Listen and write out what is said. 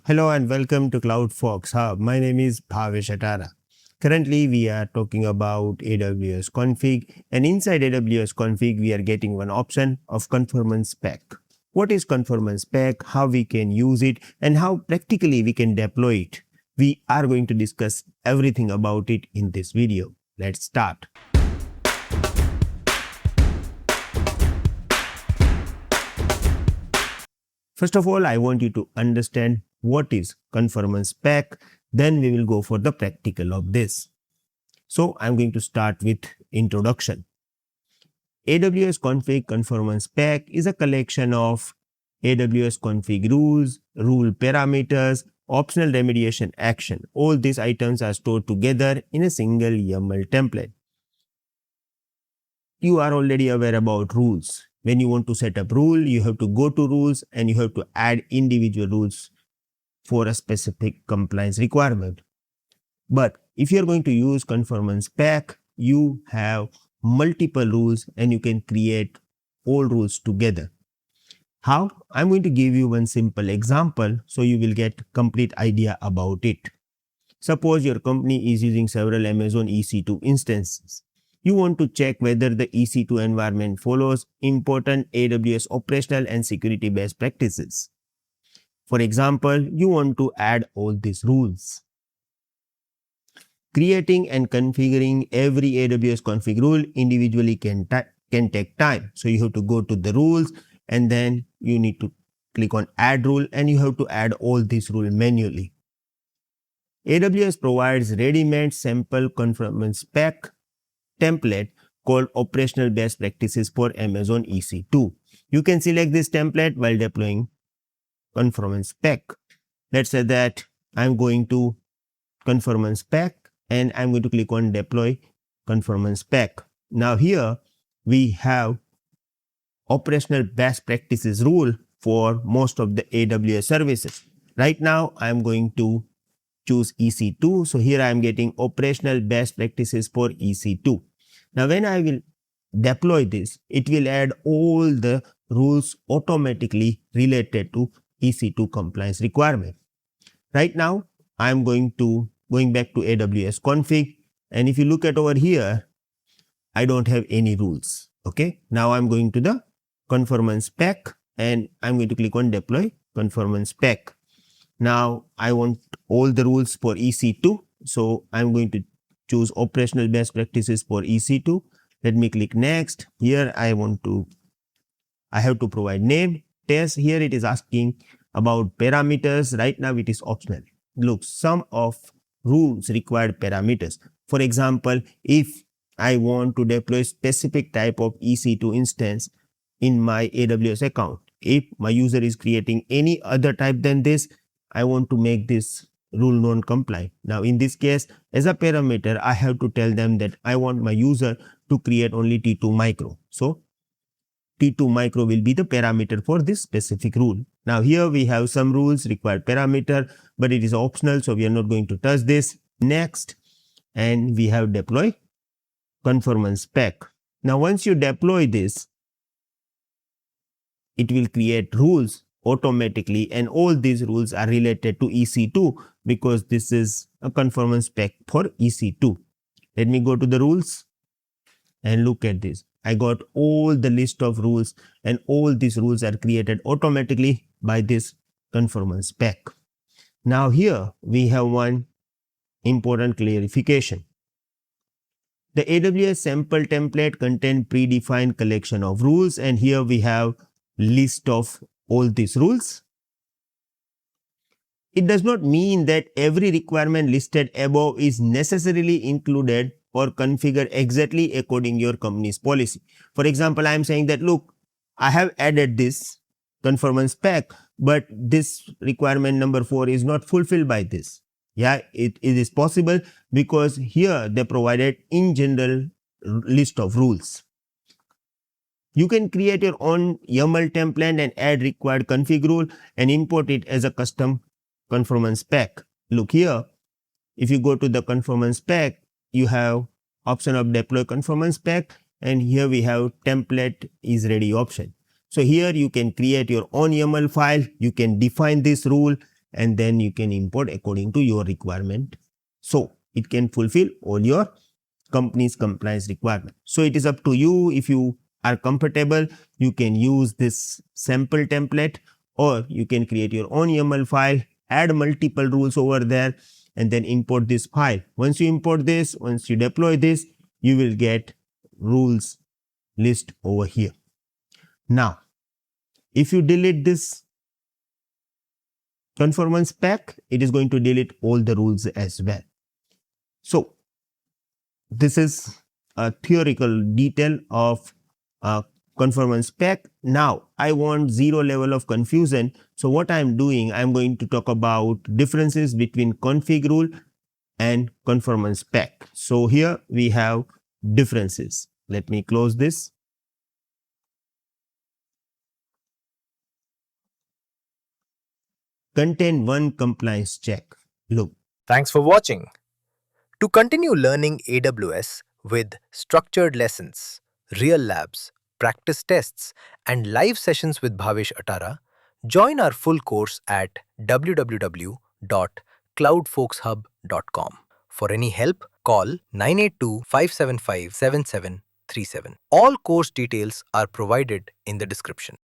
Hello and welcome to CloudFox Hub. My name is Bhavesh Atara. Currently, we are talking about AWS Config, and inside AWS Config, we are getting one option of Conformance Pack. What is Conformance Pack, how we can use it, and how practically we can deploy it? We are going to discuss everything about it in this video. Let's start. First of all, I want you to understand what is Conformance Pack, then we will go for the practical of this. So I'm going to start with introduction. AWS Config Conformance Pack is a collection of AWS Config Rules, rule parameters, optional remediation action. All these items are stored together in a single YAML template. You are already aware about rules. When you want to set up rule, you have to go to rules and you have to add individual rules for a specific compliance requirement. But if you are going to use Conformance Pack, you have multiple rules and you can create all rules together. How? I'm going to give you one simple example so you will get complete idea about it. Suppose your company is using several Amazon EC2 instances. You want to check whether the EC2 environment follows important AWS operational and security best practices. For example, you want to add all these rules. Creating and configuring every AWS config rule individually can take time. So you have to go to the rules and then you need to click on add rule and you have to add all these rules manually. AWS provides ready-made sample Conformance Pack template called operational best practices for Amazon EC2. You can select this template while deploying Conformance Pack. Let's say that I'm going to Conformance Pack and I'm going to click on deploy Conformance Pack. Now here we have operational best practices rule for most of the AWS services. Right now I'm going to choose EC2. So here I am getting operational best practices for EC2. Now when I will deploy this, it will add all the rules automatically related to EC2 compliance requirement. Right now I am going back to AWS config, and if you look at over here, I don't have any rules. Okay, now I'm going to the Conformance Pack and I'm going to click on deploy Conformance Pack. Now I want all the rules for EC2, so I'm going to choose operational best practices for EC2. Let me click next. Here I have to provide name, test. Here it is asking about parameters. Right now it is optional. Look, some of rules required parameters. For example, if I want to deploy specific type of EC2 instance in my AWS account, if my user is creating any other type than this, I want to make this rule non-compliant. Now in this case, as a parameter, I have to tell them that I want my user to create only T2 micro. So T2 micro will be the parameter for this specific rule. Now here we have some rules required parameter, but it is optional, so we are not going to touch this. Next, and we have deploy Conformance Pack. Now once you deploy this, it will create rules automatically, and all these rules are related to EC2 because this is a Conformance Pack for EC2. Let me go to the rules and look at this. I got all the list of rules and all these rules are created automatically by this Conformance Pack. Now here we have one important clarification. The AWS sample template contains predefined collection of rules, and here we have list of all these rules. It does not mean that every requirement listed above is necessarily included or configured exactly according to your company's policy. For example, I am saying that, look, I have added this Conformance Pack, but this requirement number 4 is not fulfilled by this. Yeah, it is possible because here they provided in general list of rules. You can create your own YAML template and add required config rule and import it as a custom Conformance Pack. Look here, if you go to the Conformance Pack, you have option of deploy Conformance Pack, and here we have template is ready option. So here you can create your own YAML file, you can define this rule, and then you can import according to your requirement. So it can fulfill all your company's compliance requirement. So it is up to you. If you are comfortable, you can use this sample template, or you can create your own YAML file, add multiple rules over there, and then import this file. Once you import this, once you deploy this, you will get rules list over here. Now, if you delete this conformance pack, it is going to delete all the rules as well. So this is a theoretical detail of a conformance pack. Now I want zero level of confusion. So what I'm doing, I'm going to talk about differences between config rule and conformance pack. So here we have differences. Let me close this. Contain one compliance check. Look. Thanks for watching. To continue learning AWS with structured lessons, real labs, practice tests, and live sessions with Bhavesh Atara, join our full course at www.cloudfolkshub.com. For any help, call 982-575-7737. All course details are provided in the description.